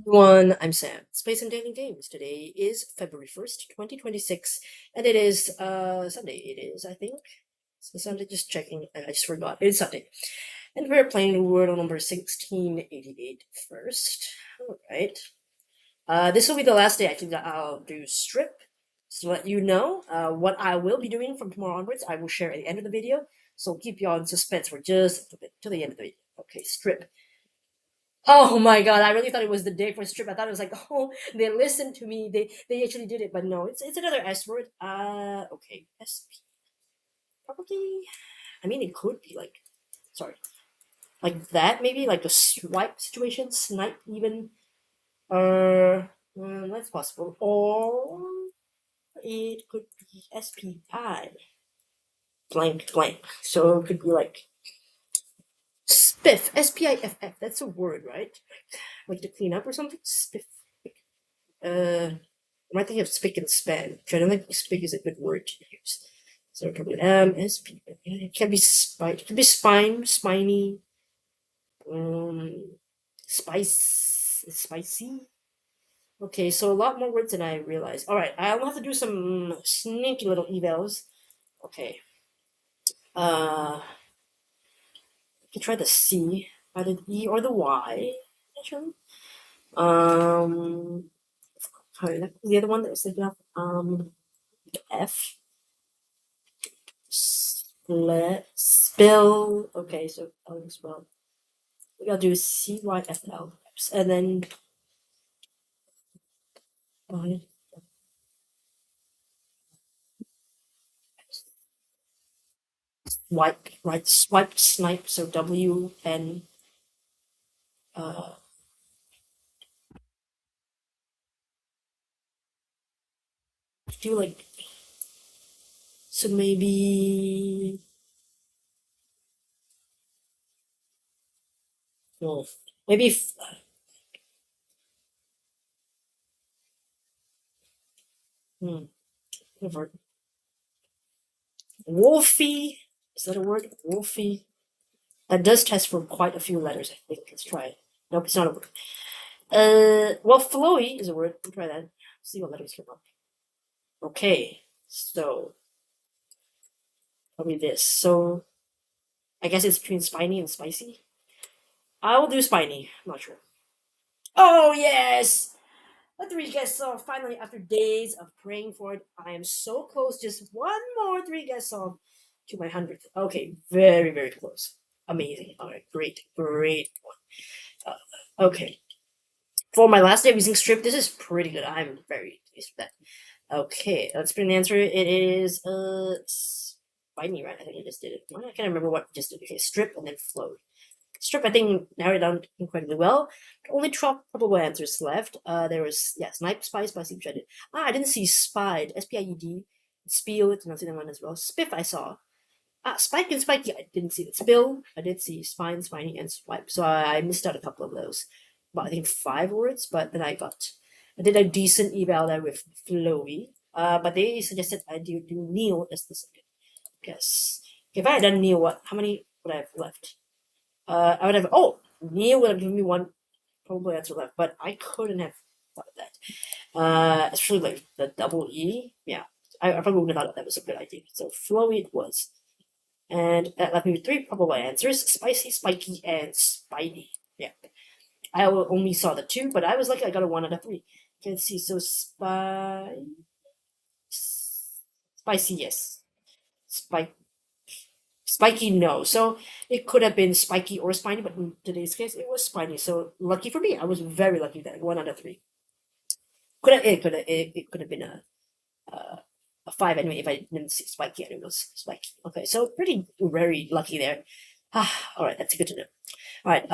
Everyone, I'm Sam. Space and Daily Games. Today is February 1st, 2026, and it is Sunday. It is, I think. So Sunday, just checking. I just forgot. It's Sunday. And we're playing Wordle number 1688 first. Alright. This will be the last day actually that I'll do strip. So to let you know what I will be doing from tomorrow onwards, I will share at the end of the video. So keep you on suspense for just a bit to the end of the video. Okay, strip. Oh my god, I really thought it was the day for strip. I thought it was like, oh, they listened to me. They actually did it, but no, it's another S word. Okay, SP. Probably. I mean, it could be like, sorry, like that. Maybe like the swipe situation, snipe even. That's possible. Or it could be SPI. Blank blank. So it could be like spiff. SPIFF. That's a word, right? Like to clean up or something. Spiff. I might think of spick and span. I don't think spick is a good word to use. So probably SP. It can be spine. It can be spine, spiny, spicy. Okay, so a lot more words than I realized. All right, I'll have to do some sneaky little evals. Okay. You can try the C, either the E or the Y. Actually. Um, the other one that was thinking of. F. Spill. Okay, so I'll spell. I'll do CYFL. And then swipe, right? Swipe, snipe. So WN. I feel like. So maybe. No. Maybe. Hmm. Wolfie. Is that a word? Wolfie. That does test for quite a few letters, I think. Let's try it. Nope, it's not a word. Well, flowy is a word. We'll try that. See what letters come up. Okay, so probably this. So I guess it's between spiny and spicy. I will do spiny. I'm not sure. Oh yes! A three guess song. Finally, after days of praying for it, I am so close. Just one more three guess song to my 100th. Okay, very very close. Amazing. All right, great, great one. Okay, for my last day of using strip, this is pretty good. I'm very pleased with that. Okay, let's bring the answer. It is spiny, right? I think I just did it. I can't remember what I just did. Okay, strip and then float. Strip, I think, narrowed it down incredibly well. Only 12 probable answers left. There was, yeah, snipe, spy, spicy, which I did. I didn't see spied. SPIED. Spiel, it's not that one as well. Spiff, I saw. Spike and spiky, I didn't see it. Spill, I did see spine, spiny, and swipe. So I missed out a couple of those. But I think 5 words, but then I did a decent eval there with flowy. But they suggested I do kneel as the second guess. If I had done kneel, how many would I have left? I would have. Oh, Neil would have given me one probably answer left, but I couldn't have thought of that. Especially like the double E. Yeah, I probably wouldn't have thought that was a good idea. So flowy it was, and that left me with 3 probable answers: spicy, spiky, and spidey. Yeah, I only saw the 2, but I was lucky I got a 1 out of 3. Can't see. So spicy, yes. Spike. Spiky, no. So it could have been spiky or spiny, but in today's case, it was spiny. So lucky for me, I was very lucky that 1 out of 3. It could have been a 5 anyway if I didn't see spiky and it was spiky. Okay, so pretty very lucky there. All right, that's good to know. All right,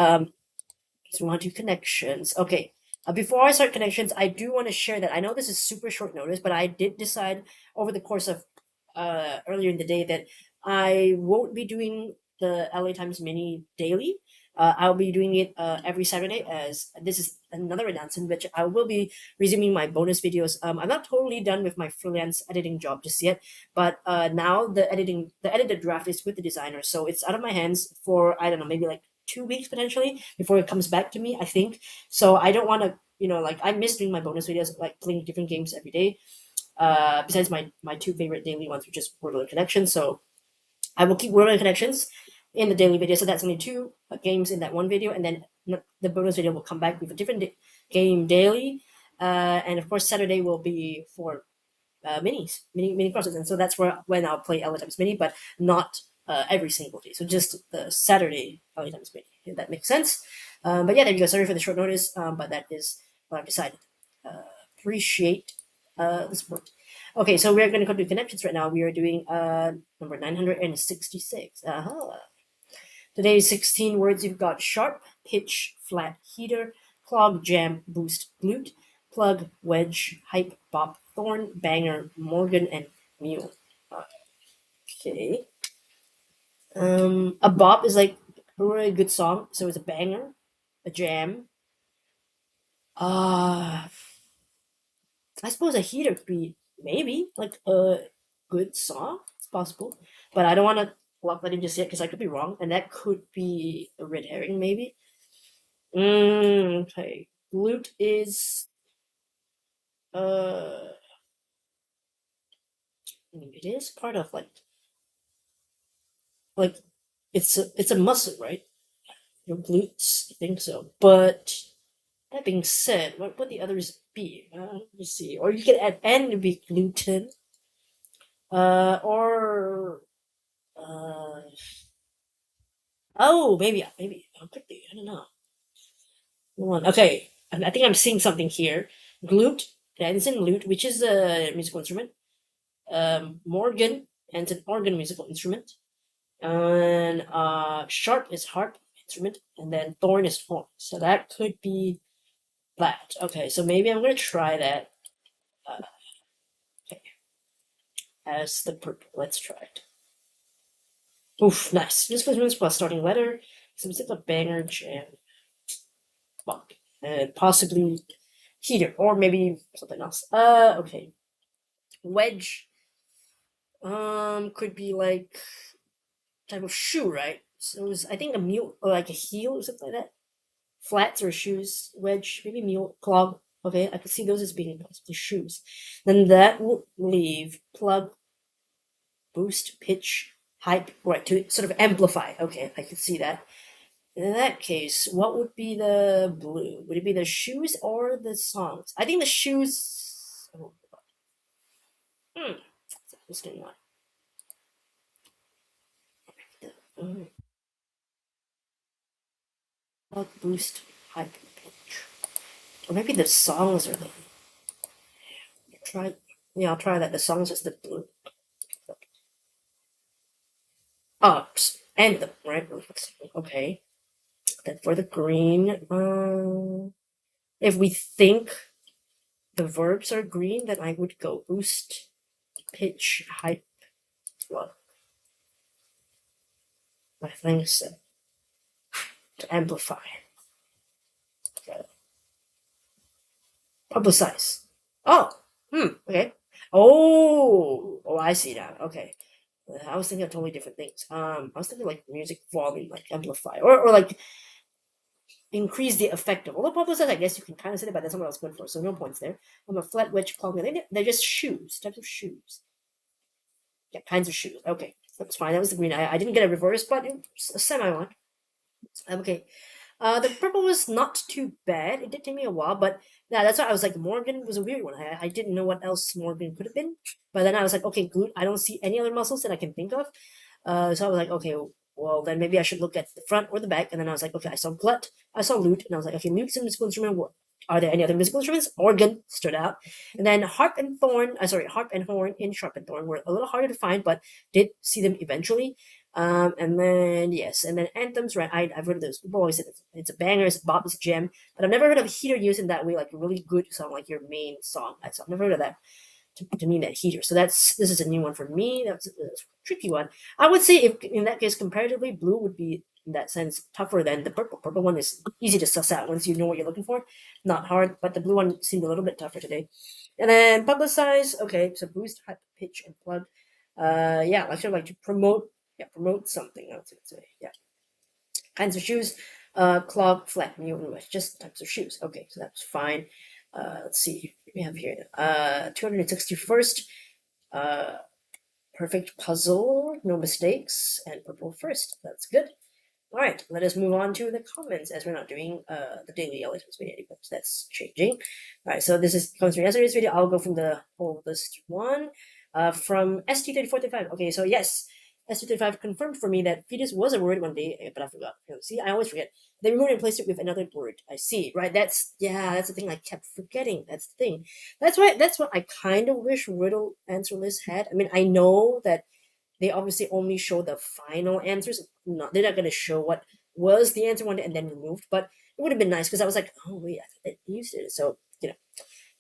so we want to do connections. Okay, before I start connections, I do want to share that I know this is super short notice, but I did decide over the course of earlier in the day that I won't be doing the LA Times Mini daily. I'll be doing it every Saturday, as this is another announcement, which I will be resuming my bonus videos. I'm not totally done with my freelance editing job just yet, but now the edited draft is with the designer, so it's out of my hands for, I don't know, maybe like 2 weeks potentially before it comes back to me, I think. So I don't want to like I miss doing my bonus videos, like playing different games every day. Besides my two favorite daily ones, which is Wordle and Connection. So I will keep Wordle and Connections in the daily video. So that's only two games in that one video, and then the bonus video will come back with a different game daily. And of course, Saturday will be for mini crosses, and so that's where when I'll play LA times mini, but not every single day. So just the Saturday LA times mini. If that makes sense. But yeah, there you go. Sorry for the short notice, but that is what I've decided. Appreciate the support. Okay, so we're going to go to connections right now. We are doing number 966. Today's 16 words you've got: sharp, pitch, flat, heater, clog, jam, boost, glute, plug, wedge, hype, bop, thorn, banger, Morgan, and mule. Okay. A bop is like a really good song, so it's a banger, a jam. I suppose a heater could be maybe like a good song. It's possible, but I don't want to lock that in just yet because I could be wrong, and that could be a red herring maybe. Okay. Glute is uh it is part of like it's a muscle, right? Your glutes, I think so. But that being said, what would the others be? Let me see. Or you could add N to be gluten. Or oh, maybe could be. I don't know. One. Okay, I think I'm seeing something here. Glute ends in lute, which is a musical instrument. Morgan ends in organ, musical instrument. And sharp is harp instrument, and then thorn is horn. So that could be that. Okay, so maybe I'm gonna try that. Okay, as the purple. Let's try it. Oof, nice. Musical instruments plus starting letter. Some type of banger, jam, bump, and possibly heater, or maybe something else. Okay. Wedge. Could be like type of shoe, right? So it was, I think, a mule or like a heel or something like that. Flats or shoes, wedge, maybe mule, clog. Okay, I could see those as being possibly shoes. Then that would leave plug, boost, pitch, hype, right, to sort of amplify. Okay, I could see that. In that case, what would be the blue? Would it be the shoes or the songs? I think the shoes. Oh, what's going on? Plug, boost, hype, pitch. Or maybe the songs are the. Try. Yeah, I'll try that. The songs is the blue. Ups and the right. Okay. Then for the green, if we think the verbs are green, then I would go boost, pitch, hype, plug. I think so. To amplify. Okay. Publicize. Oh. Okay. Oh, I see now. Okay. I was thinking of totally different things. I was thinking like music volume, like amplify, or like increase the effect of. Although publicize, I guess you can kind of say that, but that's not what I was going for. So no points there. I'm a flat wedge plug. They're just shoes, types of shoes. Yeah, kinds of shoes. Okay, that's fine. That was the green. I didn't get a reverse, but it was a semi one. Okay. The purple was not too bad. It did take me a while, but yeah, that's why I was like, Morgan was a weird one. I didn't know what else Morgan could have been. But then I was like, okay, glute. I don't see any other muscles that I can think of. So I was like, okay, well, then maybe I should look at the front or the back. And then I was like, okay, I saw glut, I saw lute, and I was like, okay, lute's a musical instrument. Are there any other musical instruments? Organ stood out. And then harp and harp and horn in sharp and thorn were a little harder to find, but did see them eventually. And then yes, and then anthems, right? I've heard of those. People always say it's a banger, it's a bop, it's a gem, but I've never heard of heater used in that way, like a really good song, like your main song. So I've never heard of that. To mean that heater. So this is a new one for me. That's a tricky one. I would say if in that case comparatively, blue would be in that sense tougher than the purple. Purple one is easy to suss out once you know what you're looking for. Not hard, but the blue one seemed a little bit tougher today. And then publicize. Okay, so boost, hype, pitch, and plug. Yeah, I should like to promote. Yeah, promote something. I would say. Yeah, kinds of shoes. Clog, flat, new, just types of shoes. Okay, so that's fine. Let's see. We have here 261st. Perfect puzzle, no mistakes, and purple first. That's good. All right, let us move on to the comments as we're not doing the daily elements video anymore. So that's changing. All right, so this is comes from yesterday's video. I'll go from the whole list one. From ST3435. Okay, so yes, ST35 confirmed for me that fetus was a word one day, but I forgot. See, I always forget. They removed and replaced it with another word. I see, right? That's the thing I kept forgetting. That's the thing. That's what I kind of wish Wordle answer list had. I mean, I know that they obviously only show the final answers. They're not going to show what was the answer one day and then removed. But it would have been nice because I was like, oh wait, I thought they used it. So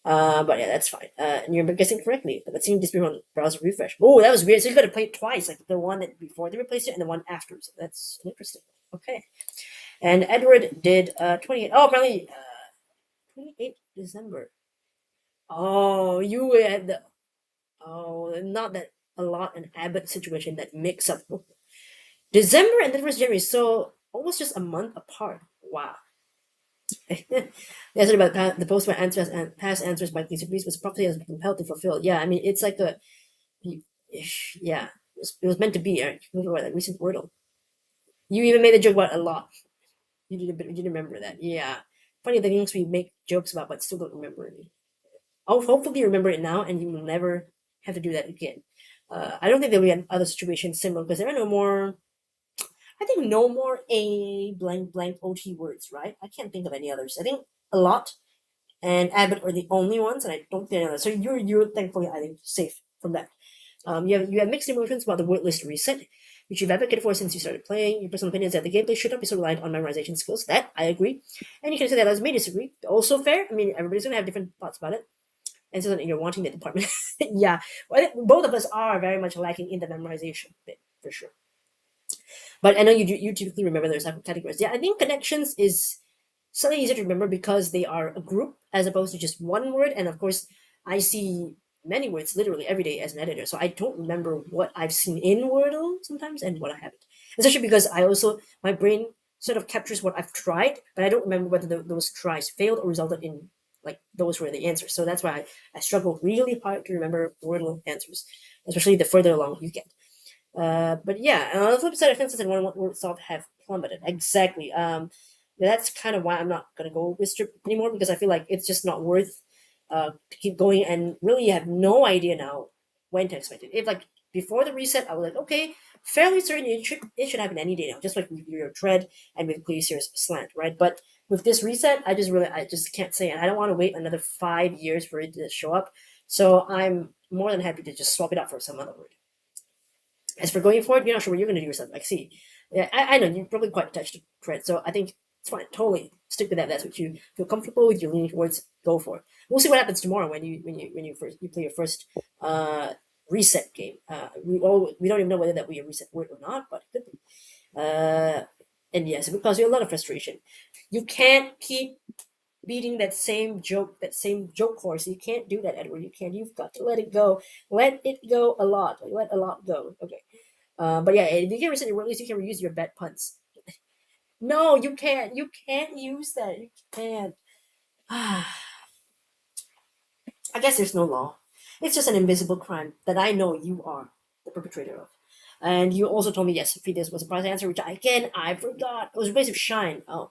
but yeah, that's fine. And you're guessing correctly. But let's see this on browser refresh. Oh, that was weird. So you got to play it twice, like the one that before they replaced it and the one after. So that's interesting. Okay. And Edward did 28. Oh, apparently 28 December. Oh, you had the not that a lot an Abbott situation that mix up December and the first January, so almost just a month apart. Wow. That's about the post where answers and past answers by Lisa Breeze was properly as compelled to fulfill. Yeah, I mean it's like yeah, it was meant to be. Right? What that recent Wordle. You even made a joke about a lot. You didn't remember that. Yeah, funny the things we make jokes about but still don't remember it. I'll hopefully remember it now, and you will never have to do that again. I don't think there'll be other situations similar because there are no more. I think no more a blank blank OT words, right? I can't think of any others. I think a lot and Abbott are the only ones, and I don't think others. So you're thankfully I think safe from that. You have mixed emotions about the word list reset, which you've advocated for since you started playing. Your personal opinion is that the gameplay should not be so reliant on memorization skills. That I agree, and you can say that others may disagree. Also fair. I mean, everybody's gonna have different thoughts about it, and so you're wanting that department. Yeah, well, I think both of us are very much lacking in the memorization bit for sure. But I know you typically remember those type of categories. Yeah, I think connections is slightly easier to remember because they are a group as opposed to just one word. And of course, I see many words literally every day as an editor, so I don't remember what I've seen in Wordle sometimes and what I haven't. Especially because I also my brain sort of captures what I've tried, but I don't remember whether those tries failed or resulted in like those were the answers. So that's why I struggle really hard to remember Wordle answers, especially the further along you get. But yeah, on the flip side, offenses and one word solved have plummeted. Exactly. That's kind of why I'm not gonna go with strip anymore because I feel like it's just not worth to keep going and really you have no idea now when to expect it. If like before the reset, I was like, okay, fairly certain it should happen any day now, just like with your tread and with Glacier's slant, right? But with this reset, I just can't say, and I don't want to wait another 5 years for it to show up. So I'm more than happy to just swap it out for some other word. As for going forward, you're not sure what you're going to do yourself. Like, see, yeah, I know you're probably quite attached to tread, so I think it's fine. Totally stick with that. That's what you feel comfortable with. You're leaning towards. Go for it. We'll see what happens tomorrow when you play your first reset game. We don't even know whether that will be a reset word or not, but it could be. And yes, it will cause you a lot of frustration. You can't keep beating that same joke horse. You can't do that, Edward. You can't. You've got to let it go. Let it go a lot. Let a lot go. Okay. But yeah, if you can reset your word list, you can reuse your bet punts. No, you can't. You can't use that. You can't. I guess there's no law. It's just an invisible crime that I know you are the perpetrator of. And you also told me yes, fetus was a prize answer, which I forgot. It was replaced with shine. Oh,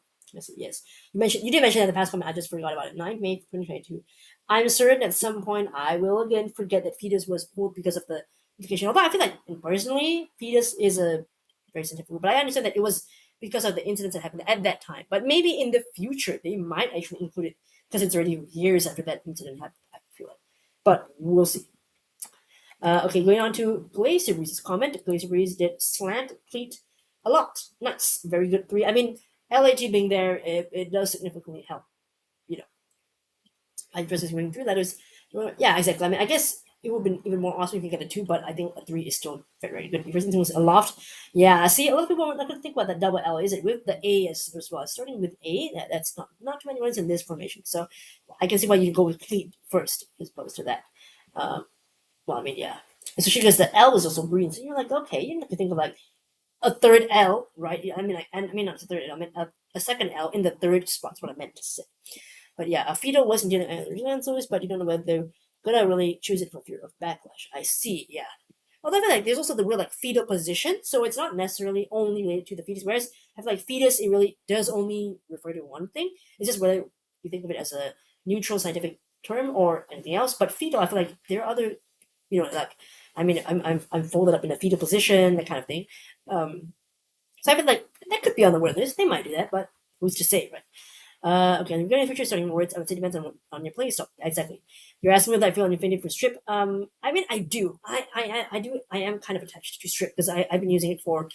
yes. You did mention that in the past comment. I just forgot about it. 9th May 2022. I'm certain at some point I will again forget that fetus was pulled because of the implication. Although I feel like personally, fetus is a very sensitive word, but I understand that it was because of the incidents that happened at that time. But maybe in the future they might actually include it because it's already years after that incident happened. I feel like, but we'll see. Okay, going on to Glacier Breeze's comment. Glacier Breeze did slant pleat a lot. Nice. Very good 3. I mean, LAG being there, it does significantly help. You know, I versus winning 3 letters. Yeah, exactly. I mean, I guess it would have been even more awesome if you get a 2, but I think a 3 is still very, very good. First thing was a loft. Yeah, see, a lot of people are not going to think about that double L. Is it with the A as well? Starting with A, that's not too many runs in this formation. So I can see why you go with pleat first as opposed to that. Well, I mean, yeah. Especially because the L is also green, so you're like, okay, you have to think of like a third L, right? I mean, not a third L, I mean a a second L in the third spot. That's what I meant to say. But yeah, a fetal wasn't dealing with answers, but you don't know whether they're gonna really choose it for fear of backlash. I see, yeah. Although I feel like there's also the word like fetal position, so it's not necessarily only related to the fetus. Whereas I feel like fetus, it really does only refer to one thing. It's just whether you think of it as a neutral scientific term or anything else. But fetal, I feel like there are other, like I mean, I'm folded up in a fetal position, that kind of thing. So I feel like that could be on the word list. They might do that, but who's to say, right? Okay, regarding future starting words, I would say depends on your play style. Exactly. You're asking whether I feel an affinity for strip. I mean, I do. I do. I am kind of attached to strip because I've been using it for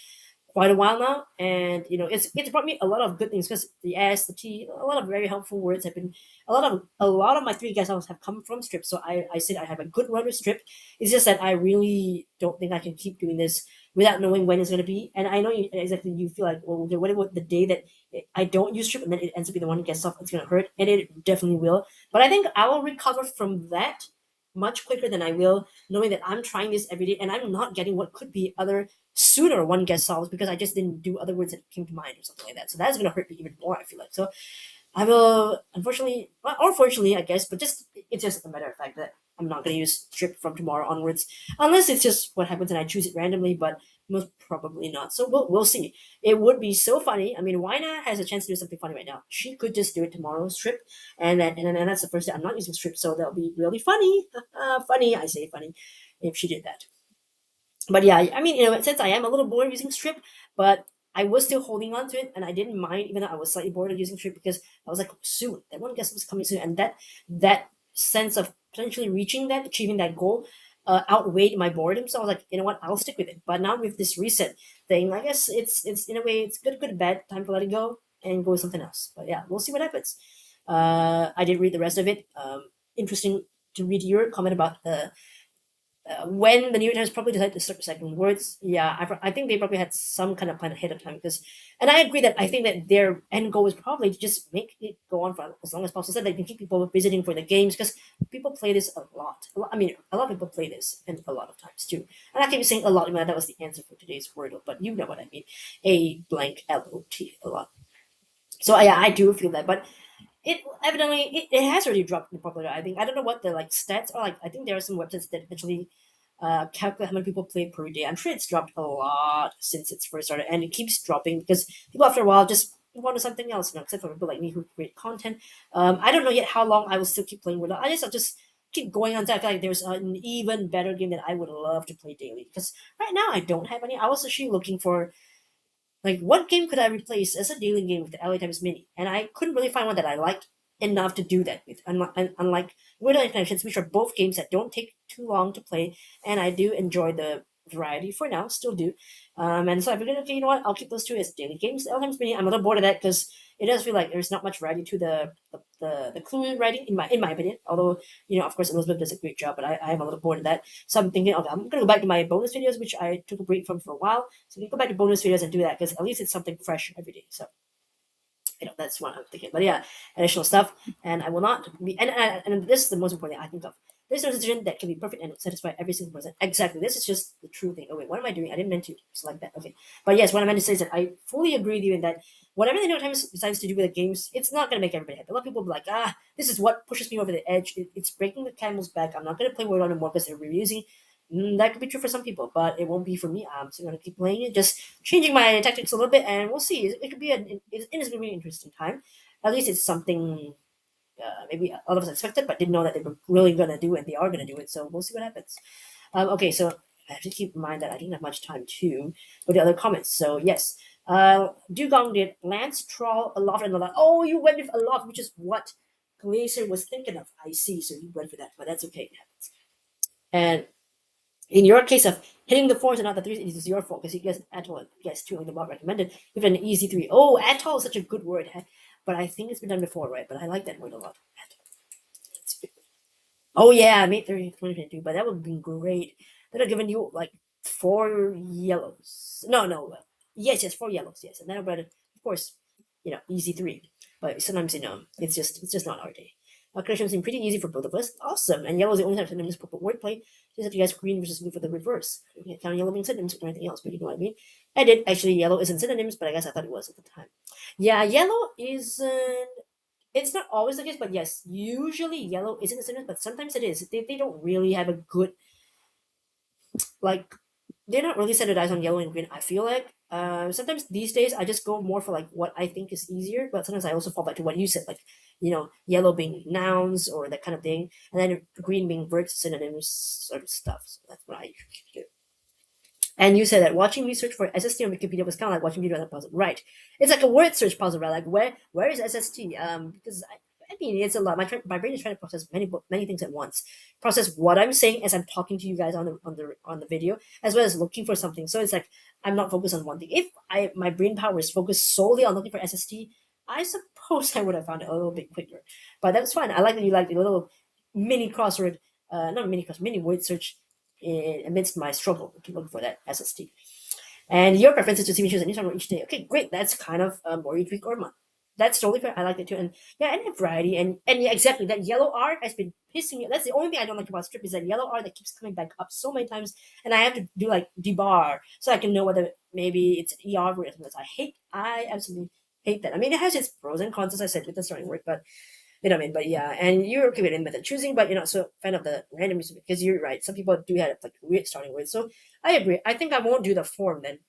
quite a while now, and it's brought me a lot of good things because the S, the T, a lot of very helpful words have been a lot of my three guest novels have come from strip. So I said I have a good run with strip. It's just that I really don't think I can keep doing this without knowing when it's going to be. And I know you feel like, well, what about the day that I don't use strip and then it ends up being the one that gets off, it's going to hurt, and it definitely will. But I think I will recover from that much quicker than I will knowing that I'm trying this every day and I'm not getting what could be other sooner one gets solved because I just didn't do other words that came to mind or something like that. So that's gonna hurt me even more, I feel like. So I will, unfortunately, well, or fortunately, I guess, but it's just a matter of fact that I'm not gonna use strip from tomorrow onwards, unless it's just what happens and I choose it randomly. But most probably not. So we'll see. It would be so funny. I mean, Wina has a chance to do something funny right now. She could just do it tomorrow, strip, and that's the first day I'm not using strip, so that'll be really funny. Funny, I say funny, if she did that. But yeah, I mean, in a sense, I am a little bored using strip, but I was still holding on to it, and I didn't mind, even though I was slightly bored of using strip because I was like, soon, that one guess was coming soon, and that sense of potentially reaching that, achieving that goal, outweighed my boredom. So I was like, you know what, I'll stick with it. But now with this reset thing, I guess it's in a way it's good, bad. Time to let it go and go with something else. But yeah, we'll see what happens. I did read the rest of it. Interesting to read your comment about when the New York Times probably decided to start recycling words, yeah, I think they probably had some kind of plan ahead of time because, and I agree that I think that their end goal is probably to just make it go on for as long as possible so that they can keep people visiting for the games because people play this a lot. I mean, a lot of people play this and a lot of times too. And I keep saying a lot, even though that was the answer for today's Wordle, but you know what I mean. A blank LOT, a lot. So yeah, I do feel that, but it evidently it has already dropped in popularity. I think I don't know what the like stats are like. I think there are some websites that actually calculate how many people play per day. I'm sure it's dropped a lot since it's first started, and it keeps dropping because people after a while just move on to something else. Except for people like me who create content. I don't know yet how long I will still keep playing with it. I'll just keep going on. I feel like there's an even better game that I would love to play daily because right now I don't have any. I was actually looking for like, what game could I replace as a daily game with the LA Times Mini? And I couldn't really find one that I liked enough to do that with. Unlike Wordle and Connections, which are both games that don't take too long to play, and I do enjoy the variety for now, still do. And so I figured, okay, you know what? I'll keep those two as daily games. LA Times Mini, I'm a little bored of that because it does feel like there's not much variety to the clue writing in my opinion. Although of course Elizabeth does a great job, but I am a little bored of that. So I'm thinking, okay, I'm gonna go back to my bonus videos, which I took a break from for a while. So we can go back to bonus videos and do that because at least it's something fresh every day. So that's what I'm thinking. But yeah, additional stuff, and I will not be. And this is the most important thing I think of. There's no decision that can be perfect and satisfy every single person. Exactly. This is just the true thing. Oh wait, what am I doing? I didn't mean to select that. Okay, but yes, what I meant to say is that I fully agree with you in that whatever the New York Times decides to do with the games, it's not gonna make everybody happy. A lot of people will be like, this is what pushes me over the edge. It's breaking the camel's back. I'm not gonna play Wordle anymore because they're reusing. That could be true for some people, but it won't be for me. I'm still gonna keep playing it, just changing my tactics a little bit, and we'll see. It could be it is gonna be an interesting time. At least it's something maybe all of us expected, but didn't know that they were really gonna do it. They are gonna do it, so we'll see what happens. Okay, so I have to keep in mind that I didn't have much time to go to other comments. So yes, Dugong did Lance, Troll, Aloft, and Aloft. Oh, you went with Aloft, which is what Glacier was thinking of. I see, so you went for that, but that's okay. It happens. And in your case of hitting the fours and not the threes, it is your fault because you guys Atoll, yes, two on the bot recommended. You've an easy three. Oh, Atoll is such a good word, but I think it's been done before, right? But I like that word a lot. Oh yeah, I made 2022, but that would have been great. That would have given you like four yellows. No. Yes, four yellows. Yes, and then I would, of course, easy three. But sometimes it's just not our day. Connection seemed pretty easy for both of us. Awesome. And yellow is the only type of synonyms for wordplay. Just have to guess green versus blue for the reverse. You can't count yellow being synonyms or anything else, but you know what I mean. I did. Actually, yellow isn't synonyms, but I guess I thought it was at the time. Yeah, yellow isn't. It's not always the case, but yes, usually yellow isn't a synonym, but sometimes it is. They don't really have a good, like, they're not really standardized on yellow and green, I feel like. Sometimes these days I just go more for like what I think is easier, but sometimes I also fall back to what you said, like, yellow being nouns or that kind of thing, and then green being verbs, synonyms, sort of stuff. So that's what I usually do. And you said that watching research for SST on Wikipedia was kind of like watching video on a puzzle, right? It's like a word search puzzle, right? Like where is SST? Because I mean, it's a lot. My brain is trying to process many things at once. Process what I'm saying as I'm talking to you guys on the video, as well as looking for something. So it's like I'm not focused on one thing. If my brain power is focused solely on looking for SST, I suppose I would have found it a little bit quicker. But that's fine. I like that you like the little mini crossword, not mini cross, mini word search amidst my struggle to look for that SST. And your preference is to see me choose a new song each day. Okay, great. That's kind of more each week or month. That's totally fair. I like it too. And yeah, and variety. And yeah, exactly. That yellow R has been pissing me. That's the only thing I don't like about strip is that yellow R that keeps coming back up so many times. And I have to do like debar so I can know whether maybe it's ER or something. I absolutely hate that. I mean, it has its pros and cons, as I said, with the starting word, but you know what I mean? But yeah, and you're okay with method choosing, but you're not so fan of the random use because you're right. Some people do have like weird starting words. So I agree. I think I won't do the form then.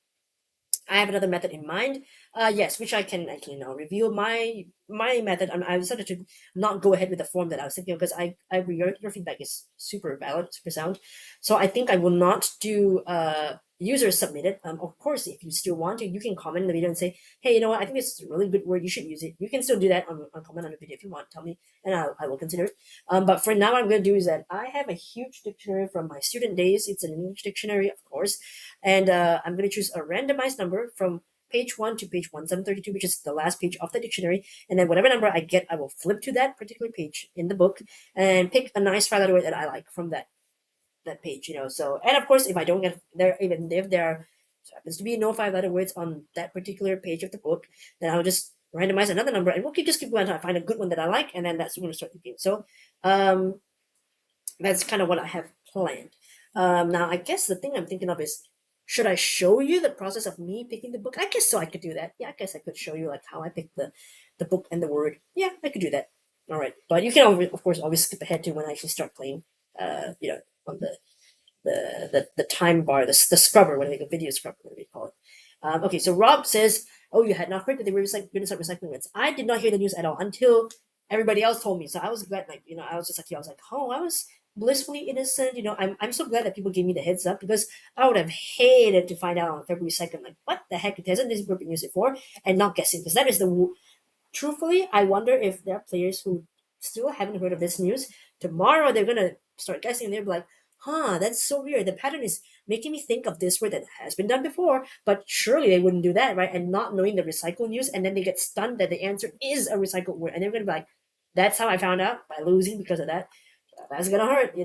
I have another method in mind. Yes, which I can actually now reveal my method. I decided to not go ahead with the form that I was thinking of because I agree your feedback is super valid, super sound. So I think I will not do user submitted. Of course, if you still want to, you can comment in the video and say, hey, you know what? I think this is a really good word. You should use it. You can still do that on comment on the video if you want. Tell me, and I will consider it. But for now, what I'm going to do is that I have a huge dictionary from my student days. It's an English dictionary, of course, and I'm going to choose a randomized number from page 1 to page 1732, which is the last page of the dictionary. And then whatever number I get, I will flip to that particular page in the book and pick a nice five-letter word that I like from that page. So, and of course, if I don't get there, even if there happens to be no five-letter words on that particular page of the book, then I'll just randomize another number, and we'll just keep going until I find a good one that I like, and then that's when we start the game. So, that's kind of what I have planned. Now, I guess the thing I'm thinking of is, should I show you the process of me picking the book? I guess so. I could do that. Yeah, I guess I could show you like how I picked the book and the word. Yeah, I could do that. All right, but you can of course always skip ahead to when I actually start playing. On the time bar, the scrubber, when they make a video scrubber, whatever you call it. Okay, so Rob says, "Oh, you had not heard that they were going to start recycling words." I did not hear the news at all until everybody else told me. So I was glad, I was just like, I was like, oh, I was blissfully innocent. I'm so glad that people gave me the heads up because I would have hated to find out on February 2nd, like, what the heck hasn't this group been used it for, and not guessing because that is truthfully, I wonder if there are players who still haven't heard of this news. Tomorrow they're gonna start guessing and they'll be like, huh, that's so weird. The pattern is making me think of this word that has been done before, but surely they wouldn't do that, right? And not knowing the recycle news, and then they get stunned that the answer is a recycled word. And they're gonna be like, that's how I found out by losing because of that. That's gonna hurt.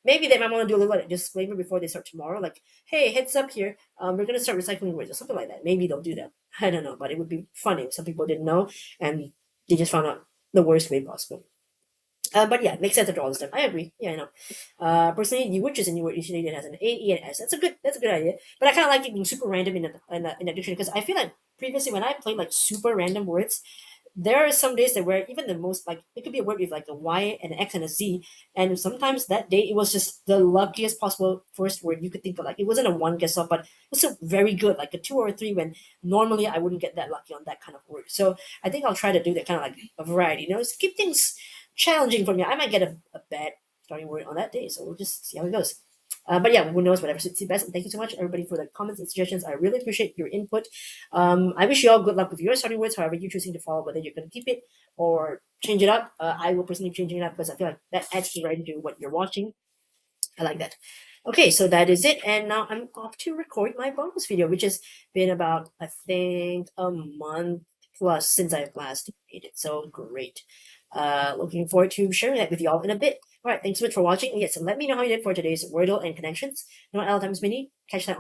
Maybe they might want to do a little disclaimer before they start tomorrow, like, hey, heads up here, we're gonna start recycling words or something like that. Maybe they'll do that. I don't know, but it would be funny if some people didn't know and they just found out the worst way possible. But yeah, it makes sense to draw all this stuff. I agree. Yeah, I know. Personally, you would choose a new word dictionary that has an A, E, and S. That's a good idea. But I kind of like it being super random in a dictionary because I feel like previously when I played like super random words, there are some days that where even the most, like, it could be a word with like a Y and an X and a Z, and sometimes that day it was just the luckiest possible first word you could think of. Like, it wasn't a one guess off, but it was a very good, like a two or a three, when normally I wouldn't get that lucky on that kind of word. So I think I'll try to do that kind of like a variety, just keep things challenging for me. I might get a bad starting word on that day, so we'll just see how it goes. But yeah, who knows, whatever suits you best. And thank you so much, everybody, for the comments and suggestions. I really appreciate your input. I wish you all good luck with your starting words, however you're choosing to follow, whether you're going to keep it or change it up. I will personally change it up because I feel like that adds variety to what you're watching. I like that. Okay, so that is it. And now I'm off to record my bonus video, which has been about, I think, a month plus since I've last made it. So great. Looking forward to sharing that with y'all in a bit. All right, thanks so much for watching. And yes, let me know how you did for today's Wordle and connections. All times mini. Catch that on.